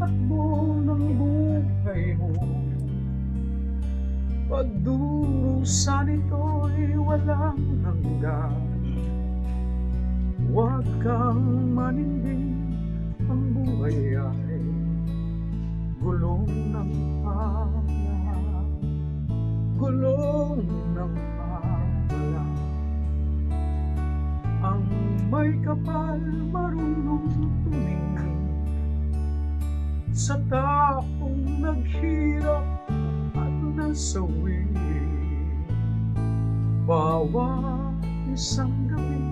takbo ng buhay mo. Pagdurusa nito'y walang hanggan. Huwag kang manindig, ang buhay ay gulong ng pangalaman. Gulong ng pangalaman. Ang may kapal marunong tumingin sa taong naghirap at nasawi. Bawat isang gabi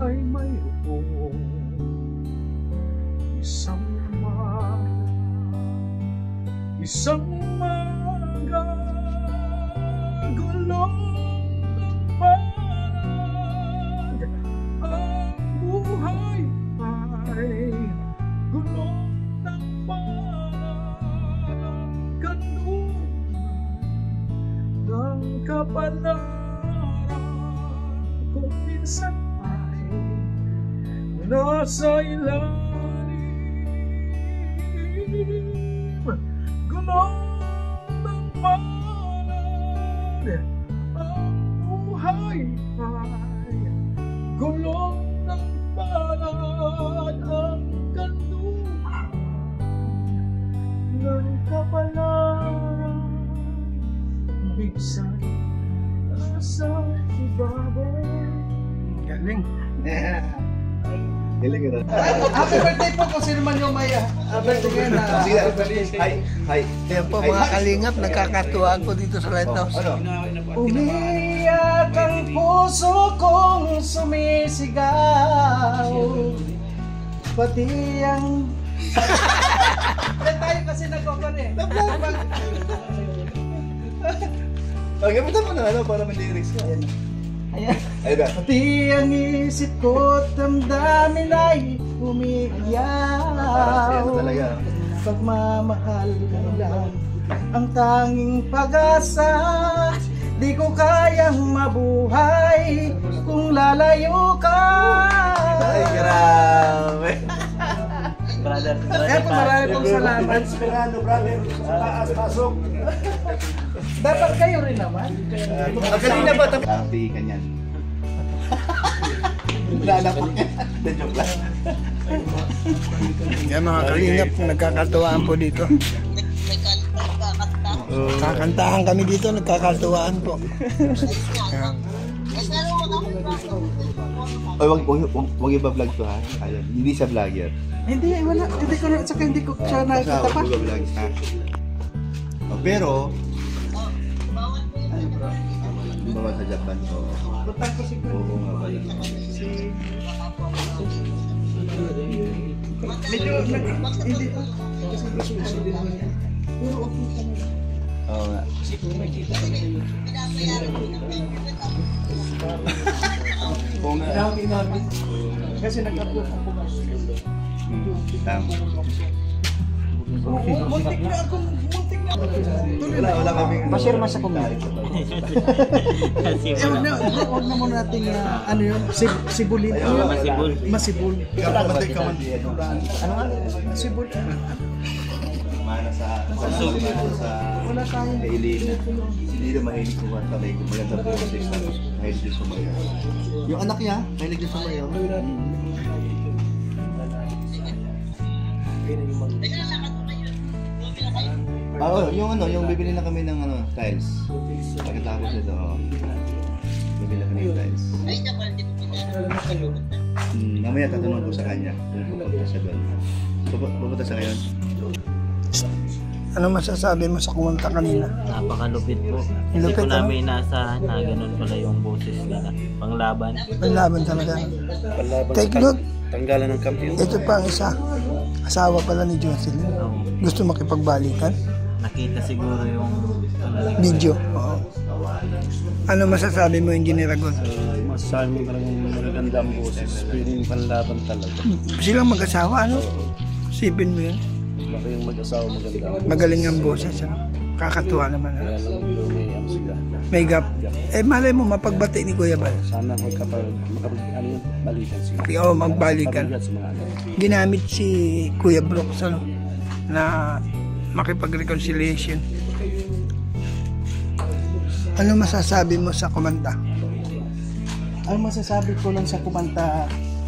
ay mayroong isang umaga, gulong ng palad. Ang buhay ay gulong ng palad. Ang kanunay ng kapalaran kung minsan ay nasa ilalim. Gulong ng palad. Ang buhay ay gulong ng palad. Ang kanunay ng kapalaran minsan nasa ibabaw. Galing. Happy birthday po kung sino man yung may birthday ngayon. Hi. Yan po mga kalingap, nagkakatuwaan po dito sa Lighthouse. Umiyak ang puso kong sumisigaw. Pati ang... tayo kasi nagkakon eh. Gamitan mo na ano para may lyrics ka. Ayan. Ayun. Pati ang isip ko at damdamin ay umiiyaw. Pagmamahal lang ang tanging pag-asa. Di ko kayang mabuhay kung lalayo ka. Ay, grabe. Brother, marami pong salamat. Esperando, brother. Sa taas, pasok. Dapat kayo rin naman. Kanina ba ito? Happy ka niyan. Lalapot niya. Joke lang. Yan mga kalingap, nagkakatuwaan po dito. Kakantahan kami dito, nagkakatuwaan po. Oy, wag iba-vlog to ha. Ayun, hindi sa vlogger. Hindi, wala. Hindi ko siya nakikita pa. Vlog ha. Pero bawal sa Japan ko. Butang ko siguro. Oo nga pala. Medyo hindi pa. Kasi gusto din naman yan. Puro okay ka na. Oo nga. Kasi kung makita ka na yun. Oo nga. Dami namin. Kasi nag-upload ang bukas. Tama. Muntik na ako. Tuloy na. Wala kami. Ma-share mas ako nga. Huwag na muna natin ano yun, sibulin. Masibul. Kapatid ka man. Ano nga? Masibul. Mana sa Wala tayong Kailina. Hindi na mahilig kumanta. May maganda po yung tapos mahilig din sumayaw. Yung anak niya, mahilig din sumayaw. Yung bibili na kami ng tiles. Pagkatapos nito, bibili na kami ng tiles. Mamaya tatanong ko sa kanya kung pupunta siya doon. Pupunta siya ngayon. Ano masasabi mo sa kumanta kanina? Napakalupit po. Hindi Lupit, po namin inaasahan na ganun pala yung boses nila. Panglaban. Panlaban talaga. Take note. Tanggalan ng kampiyon. Ito pa ang isa. Asawa pala ni Jocelyn. Gusto makipagbalikan? Nakita siguro yung Video. Oo. Ano masasabi mo, Engineer Agon? Masasabi mo talagang magaganda ang boses. Pwedeng panlaban talaga. Silang mag-asawa, ano? Sipin mo yun. Baka yung mag-asawa maganda. Magaling ang boses, ano? Kakatuwa naman. Kaya lang yung may ano sila. May gap. Malay mo, mapagbati ni Kuya Bal. Sana balikan sila. Oo, magbalikan. Mabigat sa mga anak. Ginamit si Kuya Brooks, ano? na makipag-reconciliation. Ano masasabi mo sa kumanta? Ang masasabi ko lang sa kumanta,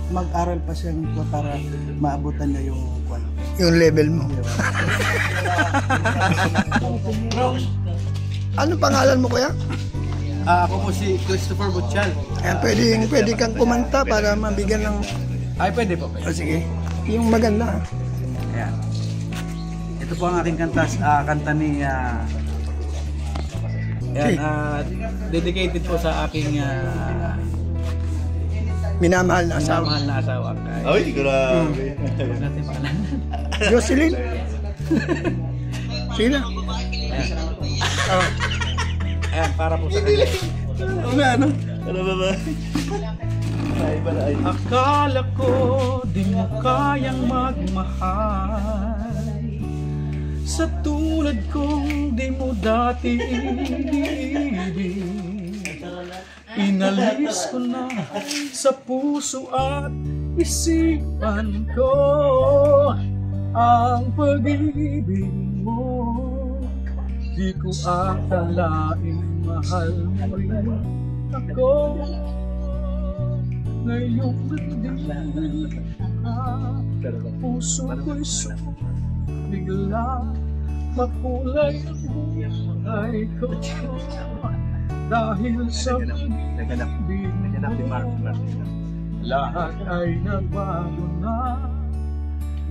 mag-aral pa siya para maabutan niya yung Yung level mo. Ano pangalan mo kuya? Ako po si Christopher Butchal. Ayan, pwede kang kumanta para mabigyan ng... Ay, pwede po. O sige, yung maganda. Ayan. Ito po ang aking kanta ni dedicated po sa aking Minamahal na asawa. mahal na asawa. Ay, grabe. Jocelyn. Sino? Ayan, para po sa kanya. Ano? Ano ba? Ay, para ay. Akala ko di mo kayang magmahal, sa tulad kong di mo dati iniibig. Inalis ko na sa puso at isipan ko ang pag-ibig mo. Di ko akalaing mahal mo rin ako. Ngayong nandito ka, puso ko'y bigla, makulay ang buhay ko. Dahil sa pag-ibig mo, lahat ay nagbago na.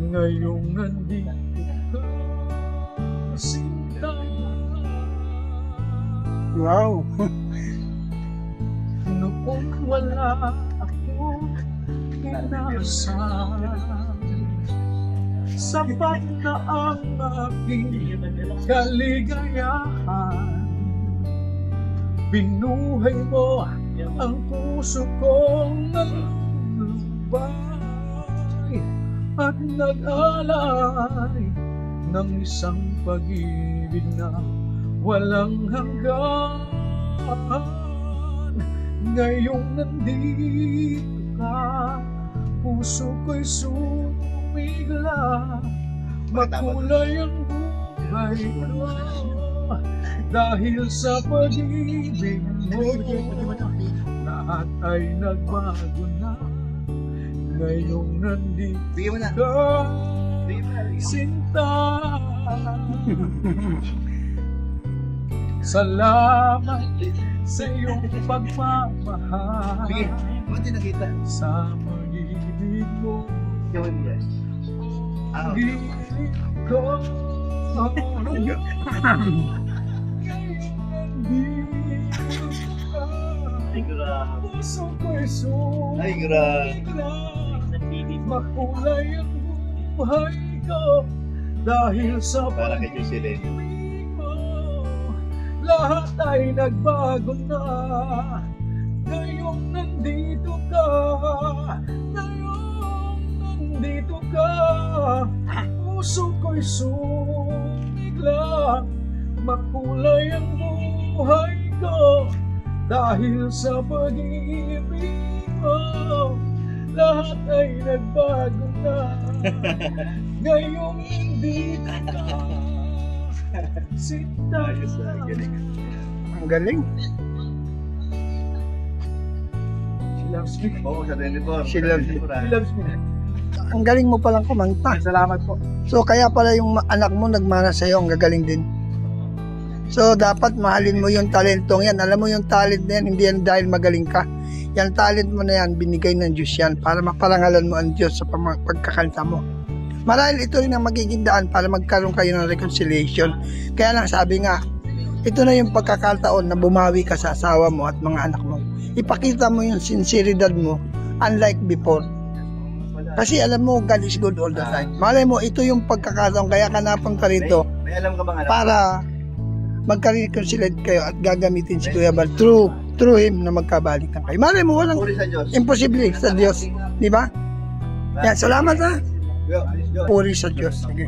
Ngayong nandito ka, sinta. Wow. Noong wala akong inaasahan, sapat na ang aking kaligayahan. Binuhay mo ang puso kong nalulubay at nag-alay ng isang pag-ibig na walang hanggan. Ngayong nandito ka, puso ko'y sumigla, makulay ang buhay ko. Dahil sa pag-ibig mo, lahat ay nagbago na. Ngayong nandito ka, sinta. Salamat sa iyong pagmamahal, sa pag-ibig mo. Pag-ibig ko. Puso ko'y Ay, grabe. makulay ang buhay ko. Dahil sa Para kay Jocelyn. pag-ibig mo, lahat ay nagbago na. Ngayong nandito ka, ngayong nandito ka, puso ko'y sumigla, makulay ang buhay ko. Dahil sa pag-ibig mo, lahat ay nagbago na. Ngayong nandito ka, sinta. Ang galing. She loves me. Oo, sa 24. She loves me. She loves me. Ang galing mo palang kumanta. Salamat po. So kaya pala yung anak mo nagmana sa'yo, ang gagaling din. So dapat mahalin mo yung talentong yan. Alam mo yung talent na yan, hindi yan dahil magaling ka. Yan talent mo na yan, binigay ng Diyos yan para maparangalan mo ang Diyos sa pagkakanta mo. Marahil ito rin ang magiging daan para magkaroon kayo ng reconciliation. Kaya lang sabi nga, ito na yung pagkakataon na bumawi ka sa asawa mo at mga anak mo. Ipakita mo yung sinceridad mo, unlike before. Kasi alam mo, God is good all the time. Malay mo, ito yung pagkakataon, kaya ka napunta rito May alam ka bang anak? para magka-reconciliate kayo at gagamitin si Kuya Bal through him na magkabalikan kayo. Malay mo, walang Puri sa Diyos. imposible sa Diyos. Di ba? Yan, salamat ha. Puri sa Diyos. Sige.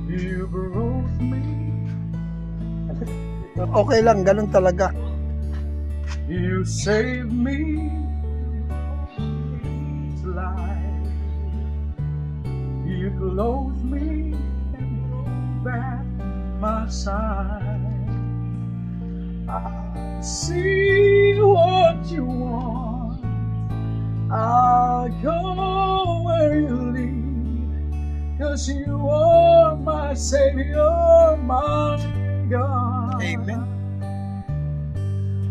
You brought me. Okay lang, ganun talaga. You saved me. Life. close me and roll back my side. I see what you want, I'll go where you lead, 'cause you are my Savior, my God. Amen.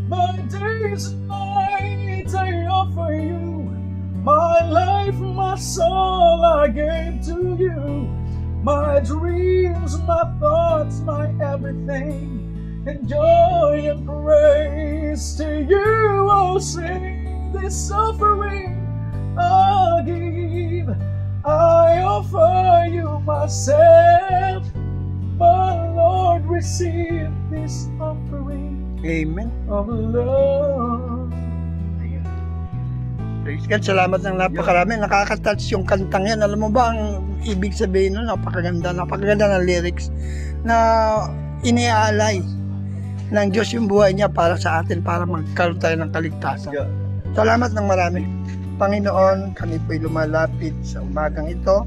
My days and nights I offer you, my life, my soul I gave to you, my dreams, my thoughts, my everything, and joy and praise to you. Oh, sing this offering I'll give. I offer you myself, my Lord, receive this offering Amen. of love. Praise God, salamat ng napakarami. Nakaka-touch yung kantang yan. Alam mo ba ang ibig sabihin nun? Napakaganda ng lyrics na iniaalay ng Diyos yung buhay niya para sa atin, para magkaroon tayo ng kaligtasan. Salamat ng marami. Panginoon, kami po'y lumalapit sa umagang ito.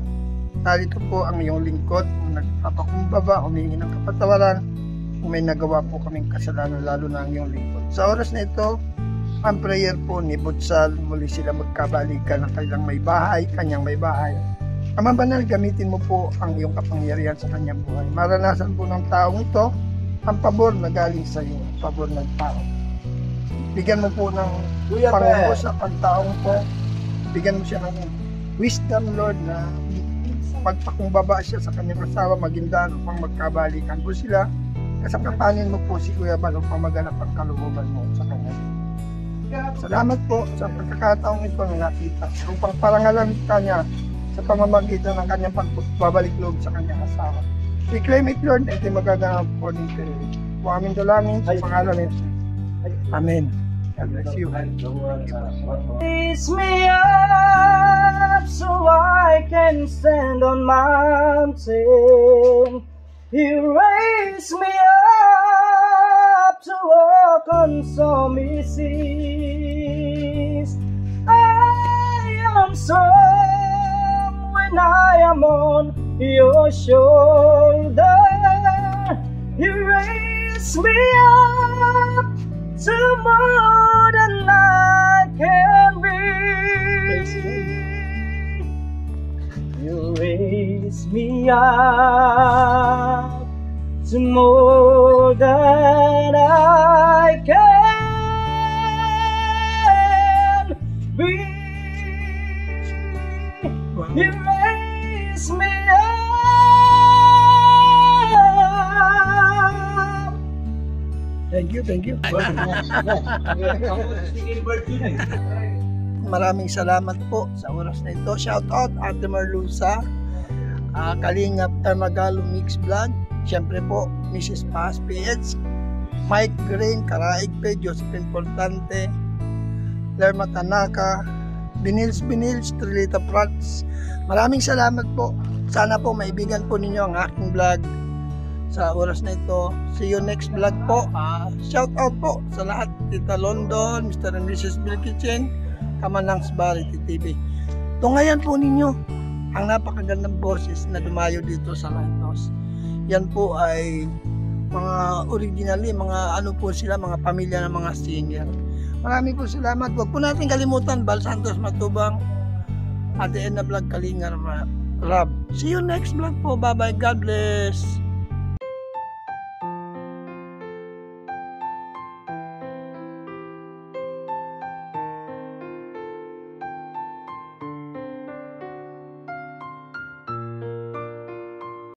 Narito po ang iyong lingkod, nagpapakumbaba, humingi ng kapatawaran kung may nagawa po kaming kasalanan, lalo na ang iyong lingkod. Sa oras na ito, ang prayer po ni Butsal, muli sila magkabalikan ng kanyang may bahay, Ama Banal, gamitin mo po ang iyong kapangyarihan sa kanyang buhay. Maranasan po ng taong ito ang pabor na galing sa iyo, pabor ng tao. Bigyan mo po ng Panginoon sa pagtaong po. Bigyan mo siya ng wisdom, Lord, na pagpakumbaba siya sa kanyang asawa, magindan upang magkabalikan po sila. Kasangkapanin mo po si Kuya Bal upang maganap ang kalooban mo sa kanya. Salamat po sa pagkakataong ito na nakita upang parangalan ka niya sa pamamagitan ng kanyang pagbabalik loob sa kanyang asawa. We claim it, Lord, at ito magaganap po ng Pilipinas. Po aming dalangin sa pangalan nito. Amen. God bless you. Raise me up so I can stand on mountain. You raise me up to walk on stormy seas. I am strong when I am on your shoulder. You raise me up to more than I can be. You raise me up to more than I can be. You raise me up. Thank you. Maraming salamat po sa oras na ito. Shout out Ate Marlusa, Kalingap Tamagalo Mix Vlog, siyempre po Mrs. Paz PH, Mike Green, Karaig Pe, Josephine Portante, Lerma Tanaka, Binils, Trilita Prats. Maraming salamat po. Sana po maibigan po ninyo ang aking vlog sa oras na ito. See you next vlog po. Shout out po sa lahat, Tita London, Mr. and Mrs. Bill Kitchen, Kamanang Barity TV. Tungayan po ninyo ang napakagandang boses na dumayo dito sa Lighthouse. Yan po ay mga originally, mga ano po sila, mga pamilya ng mga singer. Maraming po salamat. Huwag po natin kalimutan, Bal Santos Matubang, Ate Edna Vlog Kalinga Rab. See you next vlog po. Bye bye. God bless.